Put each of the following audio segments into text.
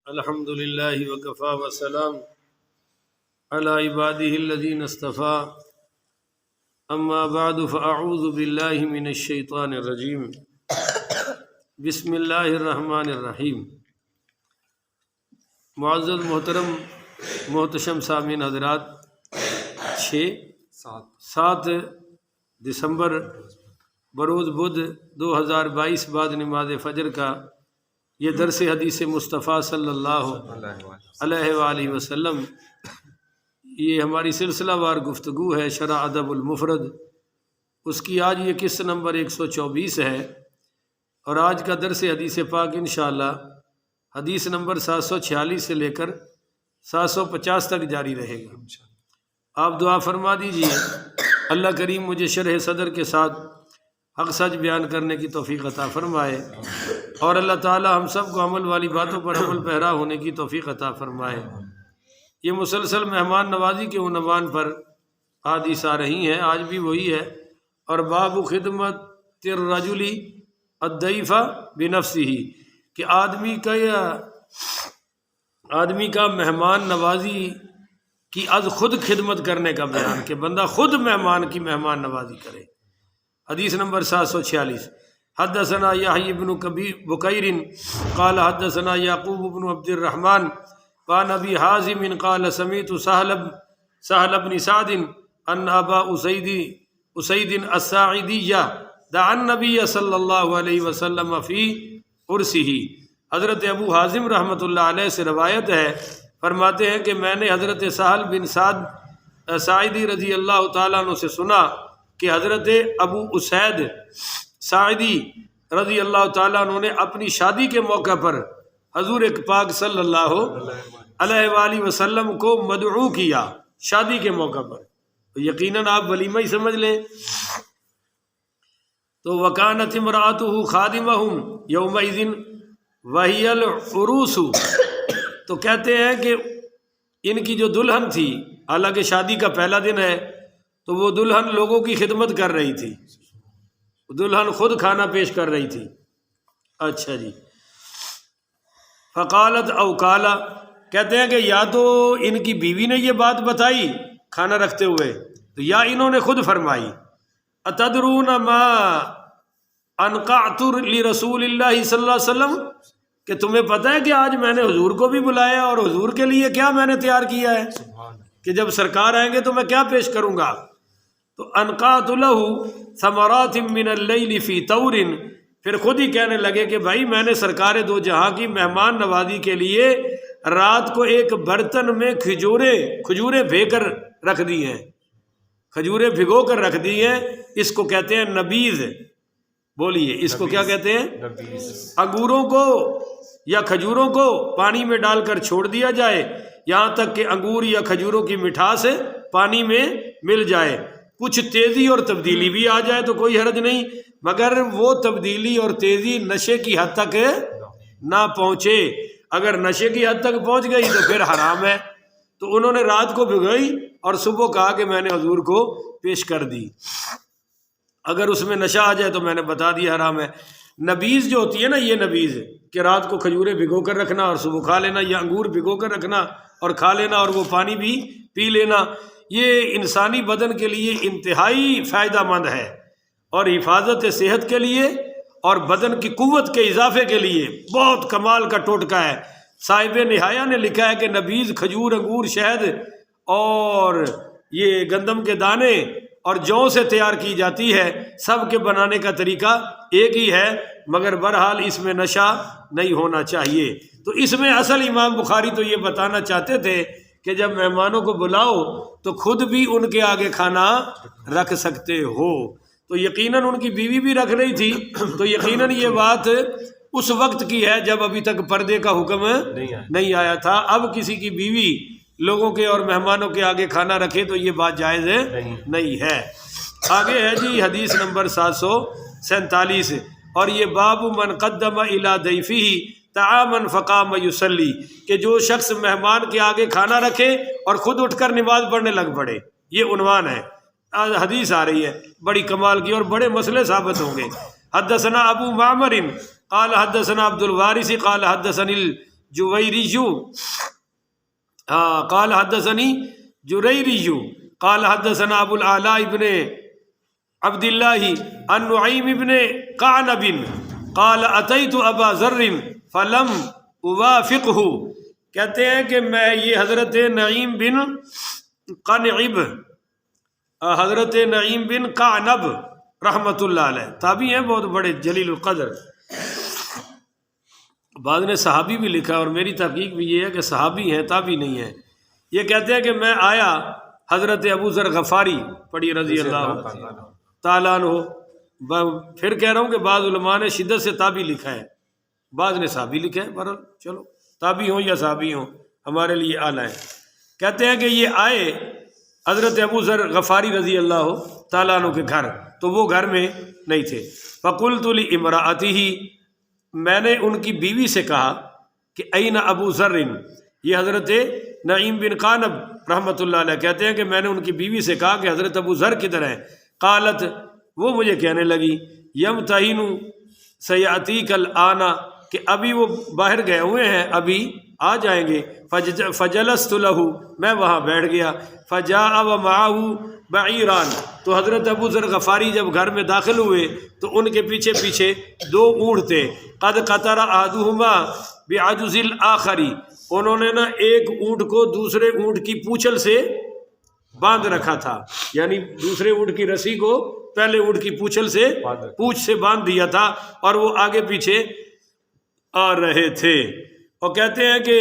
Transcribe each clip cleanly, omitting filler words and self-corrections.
الحمد للہ وکفا وسلام علی عبادہ الذین اصطفیٰ اما بعد فاعوذ باللہ من الشیطان الرجیم بسم اللہ الرحمن الرحیم۔ معزز محترم محتشم سامعین حضرات، 7 دسمبر بروز بدھ 2022 بعد نماز فجر کا یہ درس حدیث مصطفیٰ صلی اللہ علیہ وآلہ وسلم، یہ ہماری سلسلہ وار گفتگو ہے شرح ادب المفرد، اس کی آج یہ قسط نمبر 124 ہے، اور آج کا درس حدیث پاک انشاءاللہ حدیث نمبر 746 سے لے کر 750 تک جاری رہے گا۔ آپ دعا فرما دیجئے اللہ کریم مجھے شرح صدر کے ساتھ حق سچ بیان کرنے کی توفیق عطا فرمائے، اور اللہ تعالی ہم سب کو عمل والی باتوں پر عمل پیرا ہونے کی توفیق عطا فرمائے۔ یہ مسلسل مہمان نوازی کے عنوان پر حدیث آ رہی ہیں، آج بھی وہی ہے، اور باب خدمت الرجل الضیف بنفسہ، کہ آدمی کا مہمان نوازی کی از خود خدمت کرنے کا بیان، کہ بندہ خود مہمان کی مہمان نوازی کرے۔ حدیث نمبر 746، حدثنا یحیی بن بکیر قال حدثنا یعقوب بن عبد الرحمن قال ابی حازم قال سمعت سہل بن سعد ان ابا اسید الساعدی دعا النبی صلی اللہ علیہ وسلم فی عرسہ۔ حضرت ابو حازم رحمۃ اللہ علیہ سے روایت ہے، فرماتے ہیں کہ میں نے حضرت سہل بن سعد ساعدی رضی اللہ تعالیٰ عنہ سے سنا کہ حضرت ابو اسید ساعدی رضی اللہ تعالیٰ عنہ نے اپنی شادی کے موقع پر حضور پاک صلی اللہ علیہ وآلہ وسلم کو مدعو کیا، شادی کے موقع پر، تو یقیناً آپ ولیمہ ہی سمجھ لیں۔ تو وکانت امرأتہ خادمہم یومئذ وہی العروس، تو کہتے ہیں کہ ان کی جو دلہن تھی، حالانکہ شادی کا پہلا دن ہے، تو وہ دلہن لوگوں کی خدمت کر رہی تھی، دلہن خود کھانا پیش کر رہی تھی۔ اچھا جی، فقالت او قالا، کہتے ہیں کہ یا تو ان کی بیوی نے یہ بات بتائی کھانا رکھتے ہوئے، تو یا انہوں نے خود فرمائی۔ اتدرون ما انقعت لرسول اللہ صلی اللہ علیہ وسلم، کہ تمہیں پتہ ہے کہ آج میں نے حضور کو بھی بلایا، اور حضور کے لیے کیا میں نے تیار کیا ہے کہ جب سرکار آئیں گے تو میں کیا پیش کروں گا۔ تو انقعت لہ ثمرات من اللیل فی طور، پھر خود ہی کہنے لگے کہ بھائی میں نے سرکار دو جہاں کی مہمان نوازی کے لیے رات کو ایک برتن میں کھجوریں بھے کر رکھ دی ہیں، کھجوریں بھگو کر رکھ دی ہیں، اس کو کہتے ہیں نبیذ۔ بولیے اس کو کیا کہتے ہیں؟ انگوروں کو یا کھجوروں کو پانی میں ڈال کر چھوڑ دیا جائے یہاں تک کہ انگور یا کھجوروں کی مٹھاس پانی میں مل جائے، کچھ تیزی اور تبدیلی بھی آ جائے تو کوئی حرج نہیں، مگر وہ تبدیلی اور تیزی نشے کی حد تک نہ پہنچے، اگر نشے کی حد تک پہنچ گئی تو پھر حرام ہے۔ تو انہوں نے رات کو بھگوئی اور صبح کہا کہ میں نے حضور کو پیش کر دی، اگر اس میں نشہ آ جائے تو میں نے بتا دیا حرام ہے۔ نبیذ جو ہوتی ہے نا، یہ نبیذ کہ رات کو کھجوریں بھگو کر رکھنا اور صبح کھا لینا، یا انگور بھگو کر رکھنا اور کھا لینا اور وہ پانی بھی پی لینا، یہ انسانی بدن کے لیے انتہائی فائدہ مند ہے، اور حفاظت صحت کے لیے اور بدن کی قوت کے اضافے کے لیے بہت کمال کا ٹوٹکا ہے۔ صاحب نہایہ نے لکھا ہے کہ نبیذ کھجور، انگور، شہد اور یہ گندم کے دانے اور جو سے تیار کی جاتی ہے، سب کے بنانے کا طریقہ ایک ہی ہے، مگر بہرحال اس میں نشہ نہیں ہونا چاہیے۔ تو اس میں اصل امام بخاری تو یہ بتانا چاہتے تھے کہ جب مہمانوں کو بلاؤ تو خود بھی ان کے آگے کھانا رکھ سکتے ہو، تو یقیناً ان کی بیوی بھی رکھ رہی تھی، تو یقیناً یہ بات اس وقت کی ہے جب ابھی تک پردے کا حکم نہیں آیا تھا۔ اب کسی کی بیوی لوگوں کے اور مہمانوں کے آگے کھانا رکھے تو یہ بات جائز نہیں ہے۔ آگے ہے جی حدیث نمبر 747، اور یہ باب من قدم الی ضیفہ طعاما فقام یصلی، کہ جو شخص مہمان کے آگے کھانا رکھے اور خود اٹھ کر نماز پڑھنے لگ پڑے، یہ عنوان ہے۔ حدیث آ رہی ہے بڑی کمال کی، اور بڑے مسئلے ثابت ہوں گے۔ حدثنا ابو معمر قال حدثنا عبد الوارث قال حدثني جویریج قال حدثني جریریج قال حدثنا ابو العلاء ابن عبد الله عن نعيم ابن قعنب قال اتيت ابا ذر فلم اوافقه، کہتے ہیں کہ میں یہ حضرت نعیم بن قعنب، حضرت نعیم بن قعنب رحمۃ اللہ علیہ تابعی ہیں، بہت بڑے جلیل القدر، بعض نے صحابی بھی لکھا اور میری تحقیق بھی یہ ہے کہ صحابی ہیں تابعی نہیں ہیں۔ یہ کہتے ہیں کہ میں آیا حضرت ابو ذر غفاری پڑھی رضی اللہ تعالیٰ عنہ، پھر کہہ رہا ہوں کہ بعض علماء نے شدت سے تابعی لکھا ہے، بعض نے صحابی لکھا ہے، بہرحال چلو تابعی ہوں یا صحابی ہوں ہمارے لیے اعلیٰ ہے۔ کہتے ہیں کہ یہ آئے حضرت ابو ذر غفاری رضی اللہ تعالیٰ عنہ کے گھر، تو وہ گھر میں نہیں تھے۔ فقلت لامرأتہ، میں نے ان کی بیوی سے کہا کہ این ابو ذر، یہ حضرت نعیم بن قعنب رحمۃ اللہ علیہ کہتے ہیں کہ میں نے ان کی بیوی سے کہا کہ حضرت ابو ذر کدھر ہیں؟ قالت، وہ مجھے کہنے لگی یمتحن سیاتیک الآن، کہ ابھی وہ باہر گئے ہوئے ہیں، ابھی آ جائیں گے۔ فجلست لہ، میں وہاں بیٹھ گیا۔ فجاء ومعہ بعیران، تو حضرت ابو ذر غفاری جب گھر میں داخل ہوئے تو ان کے پیچھے پیچھے دو اونٹ تھے۔ قد قطر احدہما بعجز الآخر، انہوں نے نا ایک اونٹ کو دوسرے اونٹ کی پوچھل سے باندھ رکھا تھا، یعنی دوسرے اونٹ کی رسی کو پہلے اونٹ کی پوچھل سے پوچھ سے باندھ دیا تھا، اور وہ آگے پیچھے آ رہے تھے۔ اور کہتے ہیں کہ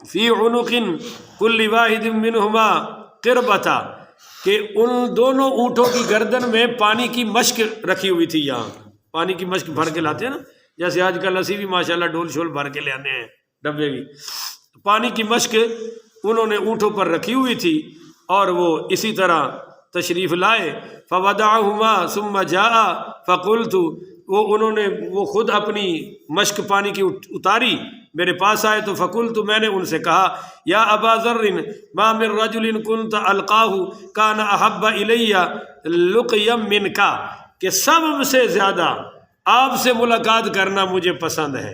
فی عنق کل واحد منہما قربۃ، کہ ان دونوں اونٹوں کی گردن میں پانی کی مشک رکھی ہوئی تھی، یہاں پانی کی مشک بھر کے لاتے ہیں نا، جیسے آج کل اسی بھی ماشاءاللہ ڈول شول بھر کے لے آنے ہیں ڈبے بھی، پانی کی مشک انہوں نے اونٹوں پر رکھی ہوئی تھی، اور وہ اسی طرح تشریف لائے۔ فودعہما ثم جاء فقلت، انہوں نے خود اپنی مشک پانی کی اتاری، میرے پاس آئے تو فقلت، میں نے ان سے کہا یا ابا ذر ما من رجل كنت القاہ کان احب الی لقیا منک، کہ سب سے زیادہ آپ سے ملاقات کرنا مجھے پسند ہے،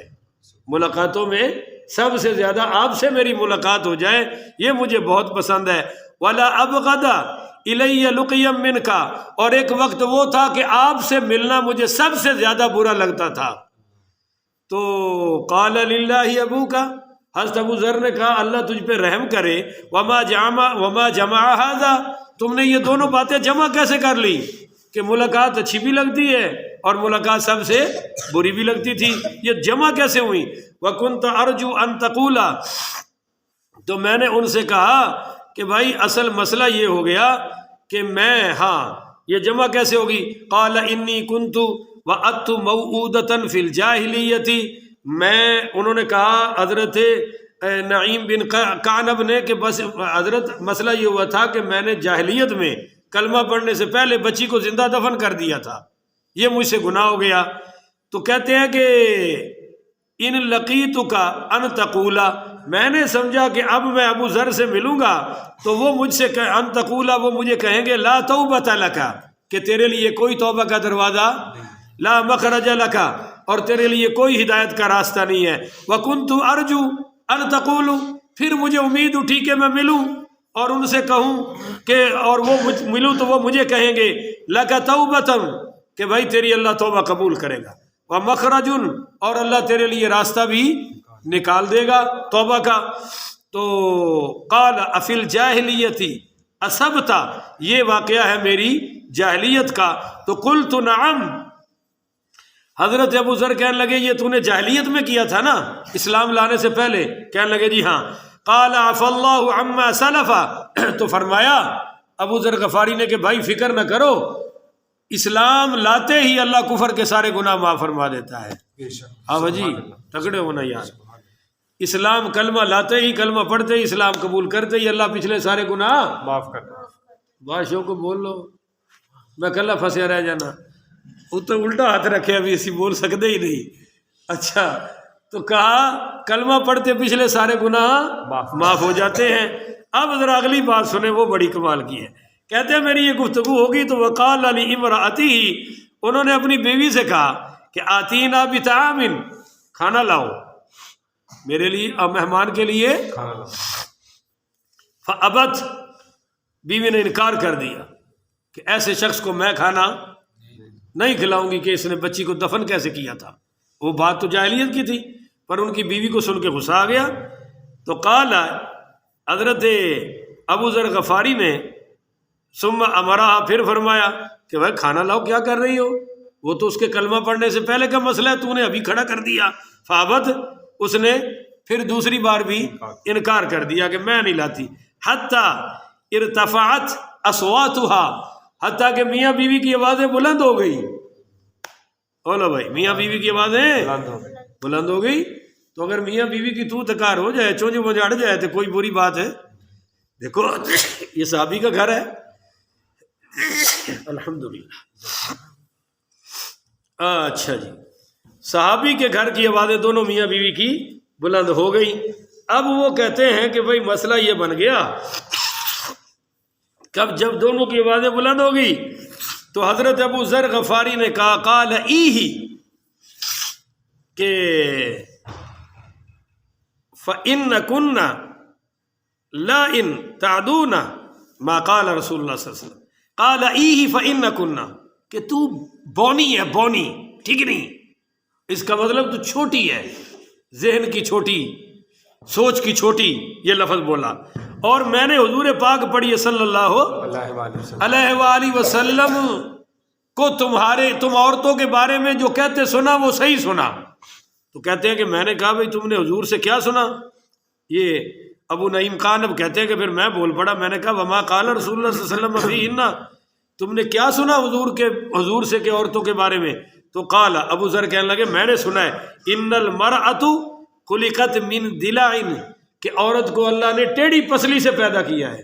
ملاقاتوں میں سب سے زیادہ آپ سے میری ملاقات ہو جائے یہ مجھے بہت پسند ہے۔ ولا ابغض الی لقیا منک، اور ایک وقت وہ تھا کہ آپ سے ملنا مجھے سب سے زیادہ برا لگتا تھا۔ تو قال للہ ابوک، حضرت ابو ذر نے کہا اللہ تجھ پہ رحم کرے، وما جمع ھذا، تم نے یہ دونوں باتیں جمع کیسے کر لی کہ ملاقات اچھی بھی لگتی ہے اور ملاقات سب سے بری بھی لگتی تھی، یہ جمع کیسے ہوئی؟ وکنت ارجو ان تقول، تو میں نے ان سے کہا کہ بھائی اصل مسئلہ یہ ہو گیا کہ میں، یہ جمع کیسے ہوگی؟ قال انی کنت وعدت موعودۃ فی الجاہلیۃ، انہوں نے کہا حضرت نعیم بن قعنب نے کہ بس حضرت مسئلہ یہ ہوا تھا کہ میں نے جاہلیت میں کلمہ پڑھنے سے پہلے بچی کو زندہ دفن کر دیا تھا، یہ مجھ سے گناہ ہو گیا۔ تو کہتے ہیں کہ ان لقیتک ان تقولا، میں نے سمجھا کہ اب میں ابو ذر سے ملوں گا تو وہ مجھ سے ان تقولا، وہ مجھے کہیں گے لا توبۃ لک، کہ تیرے لیے کوئی توبہ کا دروازہ، لا مخرج لک، اور تیرے لیے کوئی ہدایت کا راستہ نہیں ہے۔ وکنت ارجو ان تقول، پھر مجھے امید اٹھی کہ میں ملوں اور ان سے کہوں کہ، اور وہ ملوں تو وہ مجھے کہیں گے لک توبۃ، کہ بھائی تیری اللہ توبہ قبول کرے گا، ومخرج، اور اللہ تیرے لیے راستہ بھی نکال دے گا توبہ کا۔ تو قال افی الجاہلیت اصبت، یہ واقعہ ہے میری جاہلیت کا۔ تو قلت نعم، حضرت ابو ذر کہنے لگے یہ تو نے جاہلیت میں کیا تھا نا اسلام لانے سے پہلے؟ کہنے لگے جی ہاں۔ قال عفا اللہ عما سلف، تو فرمایا ابو ذر غفاری نے کہ بھائی فکر نہ کرو، اسلام لاتے ہی اللہ کفر کے سارے گناہ معاف فرما دیتا ہے۔ ہاں جی، تگڑے ہونا یار، اسلام کلمہ لاتے ہی، کلمہ پڑھتے ہی، اسلام قبول کرتے ہی اللہ پچھلے سارے گناہ معاف کرتا ہے۔ بادشاہ کو بول لو میں کلہ پھنسیا رہ جانا، وہ تو الٹا ہاتھ رکھے ابھی اسی بول سکتے ہی نہیں۔ اچھا، تو کہا کلمہ پڑھتے پچھلے سارے گناہ معاف ہو جاتے ہیں۔ اب ذرا اگلی بات سنیں، وہ بڑی کمال کی ہے۔ کہتے ہیں میری یہ گفتگو ہوگی تو وقال لامرأتہ، انہوں نے اپنی بیوی سے کہا کہ آتینا بطعام، کھانا لاؤ۔ میرے لیے اور مہمان کے لیے فابت، بیوی نے انکار کر دیا کہ ایسے شخص کو میں کھانا نہیں کھلاؤں گی کہ اس نے بچی کو دفن کیسے کیا تھا۔ وہ بات تو جاہلیت کی تھی، پر ان کی بیوی کو سن کے غصہ آ گیا۔ تو قال، حضرت ابو ذر غفاری نے ثم امرا، پھر فرمایا کہ بھائی کھانا لاؤ، کیا کر رہی ہو؟ وہ تو اس کے کلمہ پڑھنے سے پہلے کا مسئلہ ہے، تو نے ابھی کھڑا کر دیا۔ فابت، اس نے پھر دوسری بار بھی انکار کر دیا کہ میں نہیں لاتی۔ حتی ارتفعت اصواتها، حتیٰ کہ میاں بیوی کی آوازیں بلند ہو گئی۔ بولو بھائی، میاں بیوی کی آوازیں بلند ہو گئی۔ تو اگر میاں بیوی کی تو تکار ہو جائے، چونج مجاڑ جائے تو کوئی بری بات ہے؟ دیکھو یہ صحابی کا گھر ہے، الحمدللہ۔ اچھا جی، صحابی کے گھر کی آوازیں دونوں میاں بیوی کی بلند ہو گئی۔ اب وہ کہتے ہیں کہ بھائی مسئلہ یہ بن گیا، کب جب دونوں کی آوازیں بلند ہو گئی تو حضرت ابو ذر غفاری نے کہا قال ایہی، کہ فَإِنَّكُنَّ لَا إِن تَعْدُونَ مَا قَالَ رسول اللہ صلی اللہ علیہ وسلم، قال ایہی فَإِنَّكُنَّ، کہ تو بونی ہے، بونی ٹھیک نہیں، اس کا مطلب تو چھوٹی ہے، ذہن کی چھوٹی، سوچ کی چھوٹی، یہ لفظ بولا۔ اور میں نے حضور پاک پڑھی صلی اللہ علیہ وآلہ وسلم کو تم عورتوں کے بارے میں جو کہتے سنا وہ صحیح سنا۔ تو کہتے ہیں کہ میں نے کہا بھئی تم نے حضور سے کیا سنا؟ یہ ابو نعیم خان اب کہتے ہیں کہ پھر میں بول پڑا، میں نے کہا وما قال رسول اللہ صلی اللہ علیہ وسلم فیہن، تم نے کیا سنا حضور سے کہ عورتوں کے بارے میں؟ تو قال، ابو ذر کہنے لگے میں نے سنا ہے ان المرأۃ خلقت من ضلع، کہ عورت کو اللہ نے ٹیڑھی پسلی سے پیدا کیا ہے۔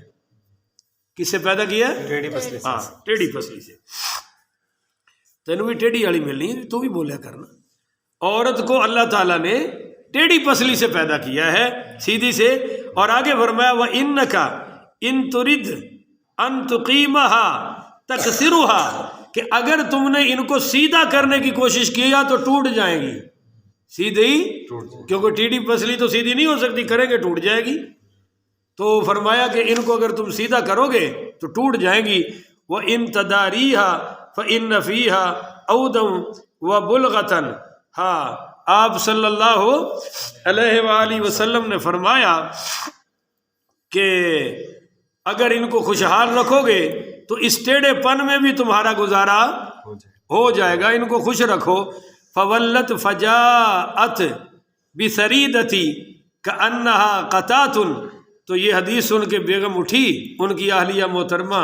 کس سے پیدا کیا ہے؟ ٹیڑھی پسلی سے۔ ہاں، ٹیڑھی پسلی سے۔ تینوں بھی ٹیڑھی والی ملنی ہے، تو بھی بولیا کرنا۔ عورت کو اللہ تعالیٰ نے ٹیڑھی پسلی سے پیدا کیا ہے، سیدھی سے۔ اور آگے فرمایا وَإِنَّكَ إِن تُرِدْ أَن تُقِيمَهَا تَكْسِرُهَا، کہ اگر تم نے ان کو سیدھا کرنے کی کوشش کیا تو ٹوٹ جائیں گی، سیدھی، کیونکہ ٹیڑھی پسلی تو سیدھی نہیں ہو سکتی، کریں گے ٹوٹ جائے گی۔ تو فرمایا کہ ان کو اگر تم سیدھا کرو گے تو ٹوٹ جائیں گی۔ وَإِن تَدَارِيهَا فَإِنَّ فِيهَا عَوْدًا وَبُلْغَةً، ہاں آپ صلی اللہ علیہ وآلہ وسلم نے فرمایا کہ اگر ان کو خوشحال رکھو گے تو اس ٹیڑھے پن میں بھی تمہارا گزارا ہو جائے گا، ان کو خوش رکھو۔ فولت فجاءت بسریدتی کأنہا قطات، تو یہ حدیث سن کے بیگم اٹھی، ان کی اہلیہ محترمہ،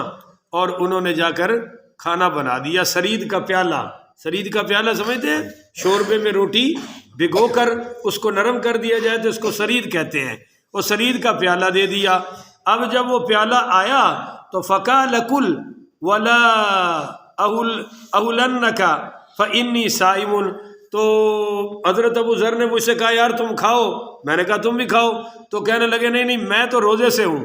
اور انہوں نے جا کر کھانا بنا دیا۔ سرید کا پیالہ، سرید کا پیالہ سمجھتے ہیں؟ شوربے میں روٹی بھگو کر اس کو نرم کر دیا جائے تو اس کو سرید کہتے ہیں۔ وہ سرید کا پیالہ دے دیا۔ اب جب وہ پیالہ آیا تو فقال کل ولا اہلنک فانی صائم، تو حضرت ابو ذر نے مجھ سے کہا یار تم کھاؤ، میں نے کہا تم بھی کھاؤ، تو کہنے لگے نہیں میں تو روزے سے ہوں۔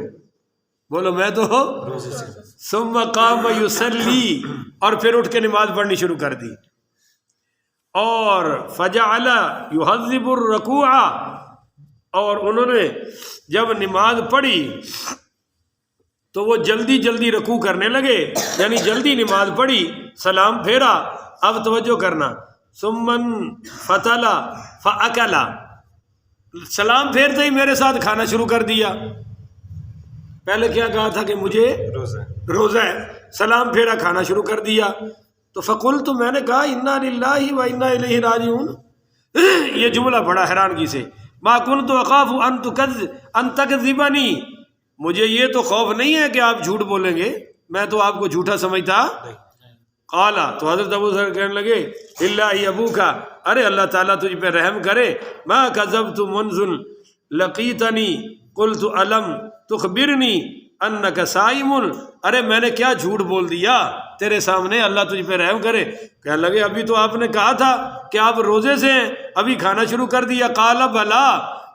بولو میں تو روزے سے۔ ثم قام یصلی، اور پھر اٹھ کے نماز پڑھنی شروع کر دی۔ اور فجعل یحذب الرکوع، اور انہوں نے جب نماز پڑھی تو وہ جلدی جلدی رکوع کرنے لگے، یعنی جلدی نماز پڑھی، سلام پھیرا۔ اب توجہ کرنا، ثم فتل فاکل، سلام پھیرتے ہی میرے ساتھ کھانا شروع کر دیا۔ پہلے کیا کہا تھا کہ مجھے روزہ ہے، سلام پھیرا کھانا شروع کر دیا۔ تو فقلت، میں نے کہا انا للہ و انا الیہ راجعون، یہ جملہ بڑا حیرانگی سے، ما کنت اخاف ان تکذبنی، مجھے یہ تو خوف نہیں ہے کہ آپ جھوٹ بولیں گے، میں تو آپ کو جھوٹا سمجھتا۔ قالا، تو حضرت ابو ذر کہنے لگے اللہ ابوک، ارے اللہ تعالیٰ تجھ پہ رحم کرے، ما کذبت منذ لقیتنی قلت الم تخبرنی انک صائم، ارے میں نے کیا جھوٹ بول دیا تیرے سامنے، اللہ تجھ پہ رحم کرے۔ کہنے لگے ابھی تو آپ نے کہا تھا کہ آپ روزے سے ہیں، ابھی کھانا شروع کر دیا۔ قال بلا،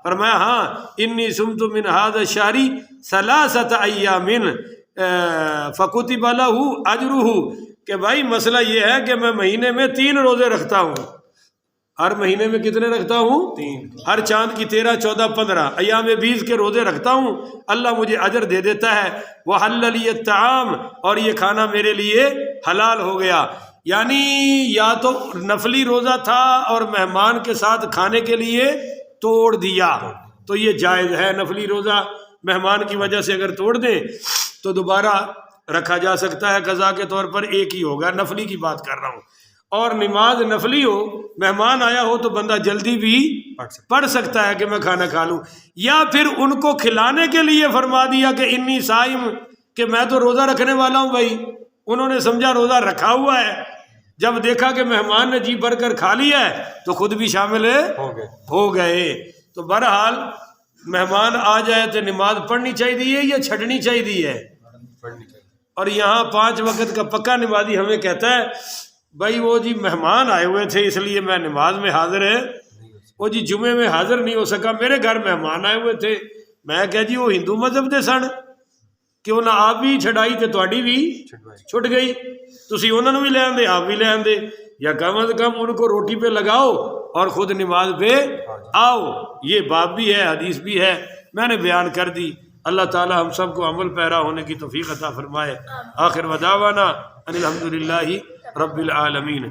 فرمایا ہاں انی صمت من هذا الشهر 3 ایام فکتب له اجرہ، کہ بھائی مسئلہ یہ ہے کہ میں مہینے میں 3 روزے رکھتا ہوں، ہر مہینے میں کتنے رکھتا ہوں؟ 3۔ ہر چاند کی 13، 14، 15 ایام بیس کے روزے رکھتا ہوں، اللہ مجھے اجر دے دیتا ہے۔ وحل لی الطعام، اور یہ کھانا میرے لیے حلال ہو گیا۔ یعنی یا تو نفلی روزہ تھا اور مہمان کے ساتھ کھانے کے لیے توڑ دیا تو یہ جائز ہے۔ نفلی روزہ مہمان کی وجہ سے اگر توڑ دیں تو دوبارہ رکھا جا سکتا ہے، قضا کے طور پر ایک ہی ہوگا، نفلی کی بات کر رہا ہوں۔ اور نماز نفلی ہو، مہمان آیا ہو تو بندہ جلدی بھی پڑھ سکتا ہے کہ میں کھانا کھا لوں، یا پھر ان کو کھلانے کے لیے فرما دیا کہ انی صائم، کہ میں تو روزہ رکھنے والا ہوں بھائی۔ انہوں نے سمجھا روزہ رکھا ہوا ہے، جب دیکھا کہ مہمان نے جی بھر کر کھا لیا ہے تو خود بھی شامل ہو گئے۔ تو بہرحال مہمان آ جائے تو نماز پڑھنی چاہیے یا چھڈنی چاہیے؟ اور یہاں 5 وقت کا پکا نمازی ہمیں کہتا ہے بھائی وہ جی مہمان آئے ہوئے تھے اس لیے میں نماز میں حاضر ہے، وہ جی جمعے میں حاضر نہیں ہو سکا، میرے گھر مہمان آئے ہوئے تھے۔ میں کہا جی وہ ہندو مذہب دے سن، کیوں نہ آپ بھی چھڑائی تے تواڈی بھی چھٹ گئی، تسی انہوں نے بھی لے آندے آپ بھی لے آندے، یا کم از کم ان کو روٹی پہ لگاؤ اور خود نماز پہ آؤ۔ یہ باب بھی ہے، حدیث بھی ہے، میں نے بیان کر دی۔ اللہ تعالی ہم سب کو عمل پیرا ہونے کی توفیق عطا فرمائے۔ آخر ودعوانا ان الحمدللہ رب العالمین۔